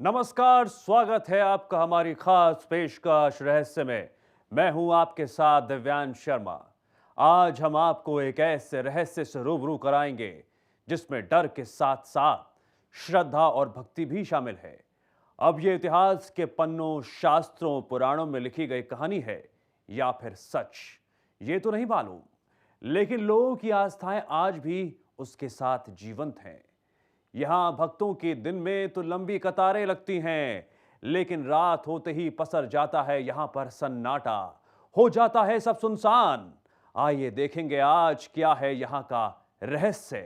नमस्कार, स्वागत है आपका हमारी खास पेशकश रहस्य में। मैं हूं आपके साथ दिव्यांश शर्मा। आज हम आपको एक ऐसे रहस्य से रूबरू कराएंगे जिसमें डर के साथ साथ श्रद्धा और भक्ति भी शामिल है। अब ये इतिहास के पन्नों, शास्त्रों, पुराणों में लिखी गई कहानी है या फिर सच, ये तो नहीं मालूम, लेकिन लोगों की आस्थाएं आज भी उसके साथ जीवंत हैं। यहां भक्तों के दिन में तो लंबी कतारें लगती हैं, लेकिन रात होते ही पसर जाता है यहां पर सन्नाटा, हो जाता है सब सुनसान। आइए देखेंगे आज क्या है यहां का रहस्य।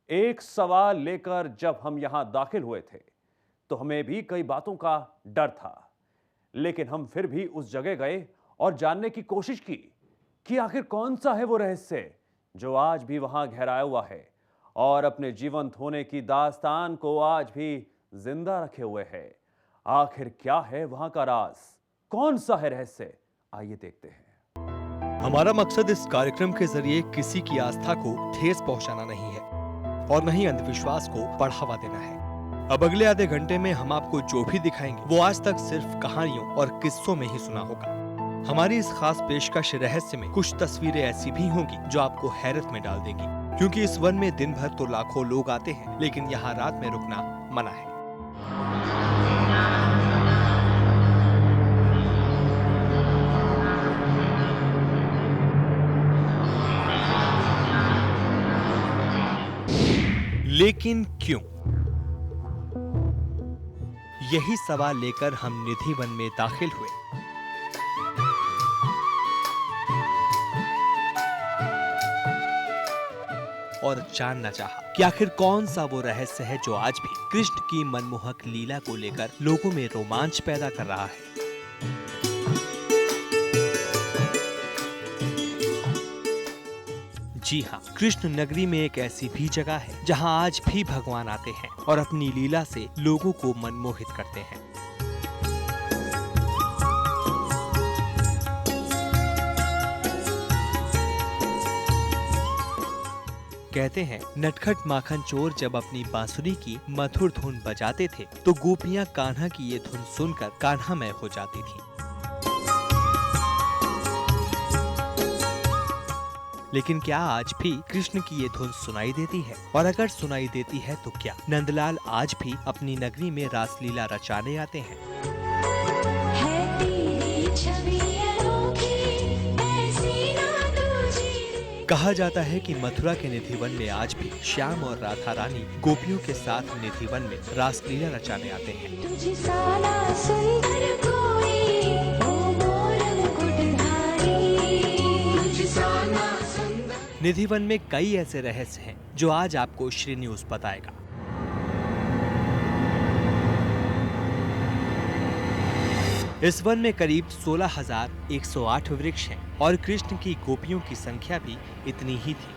एक सवाल लेकर जब हम यहां दाखिल हुए थे तो हमें भी कई बातों का डर था, लेकिन हम फिर भी उस जगह गए और जानने की कोशिश की कि आखिर कौन सा है वो रहस्य जो आज भी वहां गहराया हुआ है और अपने जीवंत होने की दास्तान को आज भी जिंदा रखे हुए है। आखिर क्या है वहां का राज, कौन सा है रहस्य, आइए देखते हैं। हमारा मकसद इस कार्यक्रम के जरिए किसी की आस्था को ठेस पहुंचाना नहीं है और न ही अंधविश्वास को बढ़ावा देना है। अब अगले आधे घंटे में हम आपको जो भी दिखाएंगे वो आज तक सिर्फ कहानियों और किस्सों में ही सुना होगा। हमारी इस खास पेशकश रहस्य में कुछ तस्वीरें ऐसी भी होंगी जो आपको हैरत में डाल देगी, क्योंकि इस वन में दिन भर तो लाखों लोग आते हैं, लेकिन यहाँ रात में रुकना मना है। लेकिन क्यों? यही सवाल लेकर हम निधि वन में दाखिल हुए। और जानना चाहा कि आखिर कौन सा वो रहस्य है जो आज भी कृष्ण की मनमोहक लीला को लेकर लोगों में रोमांच पैदा कर रहा है। जी हाँ, कृष्ण नगरी में एक ऐसी भी जगह है जहाँ आज भी भगवान आते हैं और अपनी लीला से लोगों को मनमोहित करते हैं। कहते हैं नटखट माखन चोर जब अपनी बांसुरी की मधुर धुन बजाते थे तो गोपियां कान्हा की ये धुन सुनकर कान्हामय हो जाती थी। लेकिन क्या आज भी कृष्ण की ये धुन सुनाई देती है? और अगर सुनाई देती है तो क्या नंदलाल आज भी अपनी नगरी में रासलीला रचाने आते हैं? कहा जाता है कि मथुरा के निधिवन में आज भी श्याम और राधा रानी गोपियों के साथ निधिवन में रासलीला रचाने आते हैं। निधिवन में कई ऐसे रहस्य हैं जो आज आपको श्री न्यूज बताएगा। इस वन में करीब 16,108 वृक्ष हैं और कृष्ण की गोपियों की संख्या भी इतनी ही थी।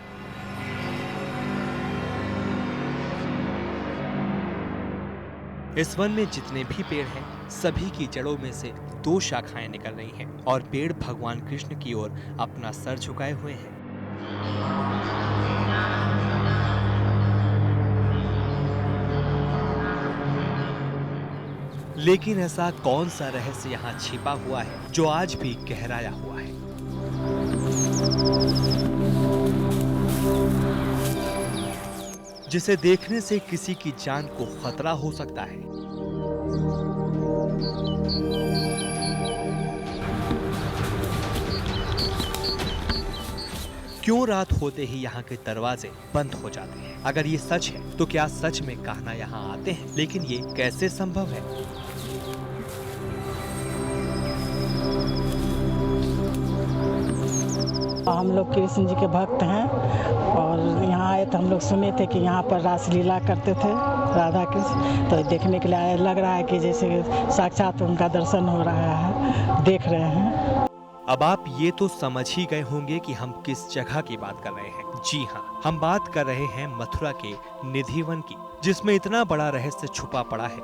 इस वन में जितने भी पेड़ हैं, सभी की जड़ों में से 2 शाखाएं निकल रही हैं और पेड़ भगवान कृष्ण की ओर अपना सर झुकाए हुए हैं। लेकिन ऐसा कौन सा रहस्य यहाँ छिपा हुआ है जो आज भी गहराया हुआ है? जिसे देखने से किसी की जान को खतरा हो सकता है। क्यों रात होते ही यहाँ के दरवाजे बंद हो जाते हैं? अगर ये सच है तो क्या सच में कान्हा यहाँ आते हैं? लेकिन ये कैसे संभव है? हम लोग कृष्ण जी के भक्त हैं और यहाँ आए तो हम लोग सुने थे कि यहाँ पर रासलीला करते थे राधा कृष्ण, तो देखने के लिए आए। लग रहा है कि जैसे साक्षात उनका दर्शन हो रहा है, देख रहे हैं। अब आप ये तो समझ ही गए होंगे कि हम किस जगह की बात कर रहे हैं। जी हाँ, हम बात कर रहे हैं मथुरा के निधिवन की, जिसमें इतना बड़ा रहस्य छुपा पड़ा है।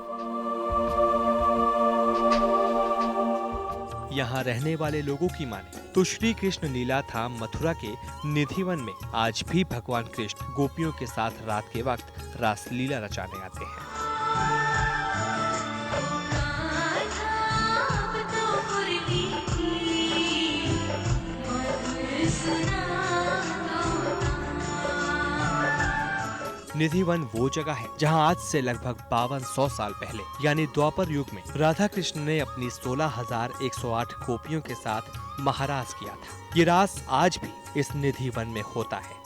यहाँ रहने वाले लोगों की माने तो श्री कृष्ण लीला धाम मथुरा के निधिवन में आज भी भगवान कृष्ण गोपियों के साथ रात के वक्त रासलीला रचाने आते हैं। निधिवन वो जगह है जहां आज से लगभग 5200 साल पहले यानी द्वापर युग में राधा कृष्ण ने अपनी 16,108 गोपियों के साथ महारास किया था। ये रास आज भी इस निधिवन में होता है।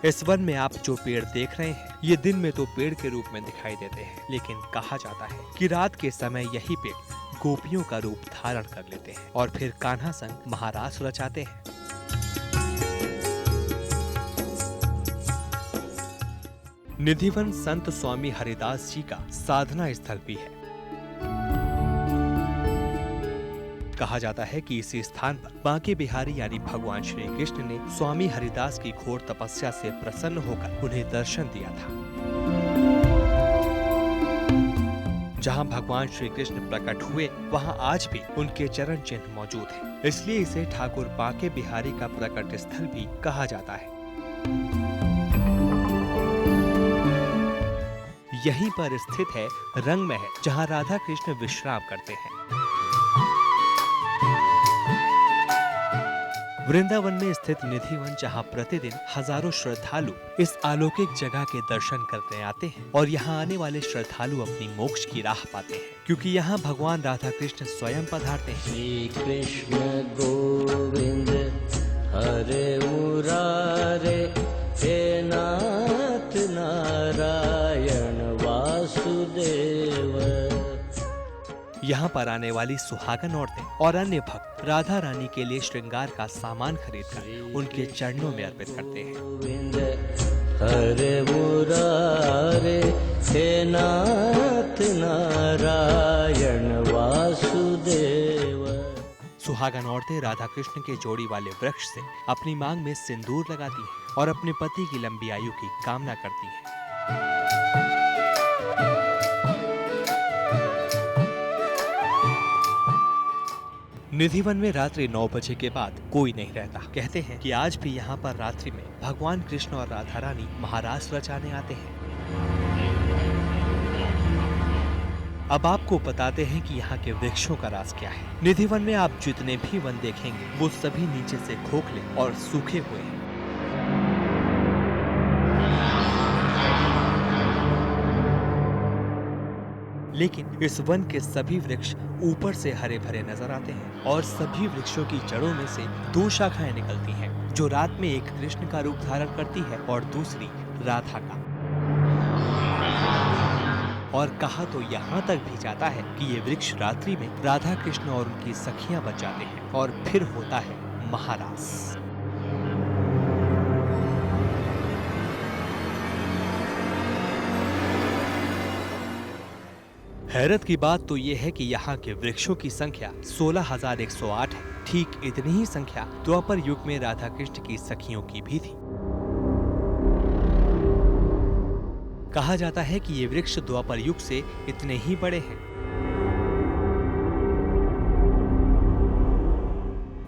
इस वन में आप जो पेड़ देख रहे हैं ये दिन में तो पेड़ के रूप में दिखाई देते हैं, लेकिन कहा जाता है कि रात के समय यही पेड़ गोपियों का रूप धारण कर लेते हैं और फिर कान्हा संग महारास रचाते हैं। निधिवन संत स्वामी हरिदास जी का साधना स्थल भी है। कहा जाता है कि इसी स्थान पर बांके बिहारी यानी भगवान श्री कृष्ण ने स्वामी हरिदास की घोर तपस्या से प्रसन्न होकर उन्हें दर्शन दिया था। जहां भगवान श्री कृष्ण प्रकट हुए वहां आज भी उनके चरण चिन्ह मौजूद हैं। इसलिए इसे ठाकुर बांके बिहारी का प्रकट स्थल भी कहा जाता है। यहीं पर स्थित है रंग महल, जहां राधा कृष्ण विश्राम करते हैं। वृंदावन में स्थित निधिवन, जहां प्रतिदिन हजारों श्रद्धालु इस अलौकिक जगह के दर्शन करने आते हैं और यहां आने वाले श्रद्धालु अपनी मोक्ष की राह पाते हैं, क्योंकि यहां भगवान राधा कृष्ण स्वयं पधारते हैं। श्री कृष्ण गोविंद हरे मुरारे, हे नाथ नारायण वासुदेव। यहाँ पर आने वाली सुहागन औरतें और अन्य भक्त राधा रानी के लिए श्रृंगार का सामान खरीदकर उनके चरणों में अर्पित करते हैं। गोविंद हरे मुरारे, हे नाथ नारायण वासुदेव। सुहागन औरतें राधा कृष्ण के जोड़ी वाले वृक्ष से अपनी मांग में सिंदूर लगाती हैं और अपने पति की लंबी आयु की कामना करती हैं। निधिवन में रात्रि 9 बजे के बाद कोई नहीं रहता। कहते हैं कि आज भी यहाँ पर रात्रि में भगवान कृष्ण और राधा रानी महारास रचाने आते हैं। अब आपको बताते हैं कि यहाँ के वृक्षों का राज क्या है। निधिवन में आप जितने भी वन देखेंगे वो सभी नीचे से खोखले और सूखे हुए हैं। लेकिन इस वन के सभी वृक्ष ऊपर से हरे भरे नजर आते हैं और सभी वृक्षों की जड़ों में से 2 शाखाएं निकलती हैं, जो रात में एक कृष्ण का रूप धारण करती है और दूसरी राधा का। और कहा तो यहाँ तक भी जाता है कि ये वृक्ष रात्रि में राधा कृष्ण और उनकी सखियां बच जाते हैं और फिर होता है महारास। हैरत की बात तो ये है कि यहाँ के वृक्षों की संख्या 16,108 है। ठीक इतनी ही संख्या द्वापर युग में राधा कृष्ण की सखियों की भी थी। कहा जाता है कि ये वृक्ष द्वापर युग से इतने ही बड़े हैं।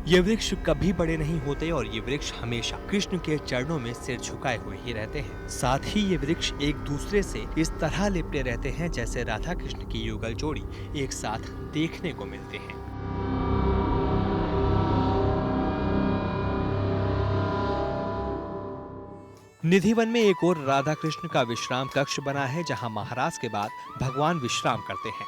ये वृक्ष कभी बड़े नहीं होते और ये वृक्ष हमेशा कृष्ण के चरणों में सिर झुकाए हुए ही रहते हैं। साथ ही ये वृक्ष एक दूसरे से इस तरह लिपटे रहते हैं जैसे राधा कृष्ण की युगल जोड़ी एक साथ देखने को मिलते हैं। निधिवन में एक और राधा कृष्ण का विश्राम कक्ष बना है, जहां महारास के बाद भगवान विश्राम करते हैं।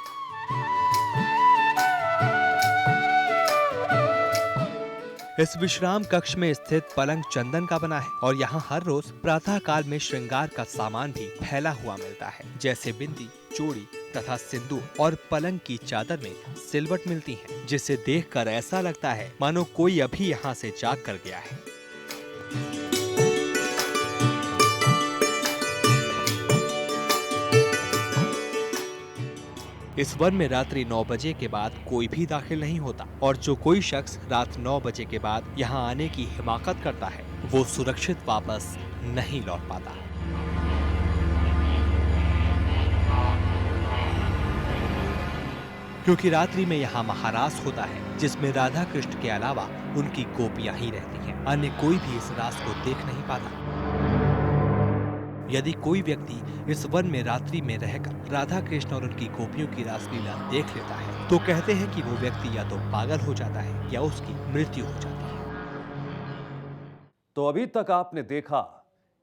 इस विश्राम कक्ष में स्थित पलंग चंदन का बना है और यहाँ हर रोज प्रातः काल में श्रृंगार का सामान भी फैला हुआ मिलता है, जैसे बिंदी, चूड़ी तथा सिंदूर। और पलंग की चादर में सिलवट मिलती है, जिसे देखकर ऐसा लगता है मानो कोई अभी यहाँ से जाग कर गया है। इस वन में रात्रि 9 बजे के बाद कोई भी दाखिल नहीं होता और जो कोई शख्स रात 9 बजे के बाद यहाँ आने की हिमाकत करता है वो सुरक्षित वापस नहीं लौट पाता। क्योंकि रात्रि में यहाँ महारास होता है, जिसमें राधा कृष्ण के अलावा उनकी गोपियां ही रहती हैं। अन्य कोई भी इस रास को देख नहीं पाता। यदि कोई व्यक्ति इस वन में रात्रि में रहकर राधा कृष्ण और उनकी गोपियों की रासलीला देख लेता है, तो कहते हैं कि वो व्यक्ति या तो पागल हो जाता है या उसकी मृत्यु हो जाती है। तो अभी तक आपने देखा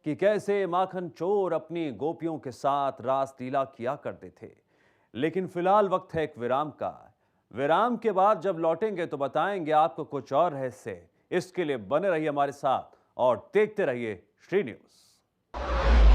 कि कैसे माखन चोर अपनी गोपियों के साथ रासलीला किया करते थे। लेकिन फिलहाल वक्त है एक विराम का। विराम के बाद जब लौटेंगे तो बताएंगे आपको कुछ और रहस्य। इसके लिए बने रहिए हमारे साथ और देखते रहिए श्री न्यूज़।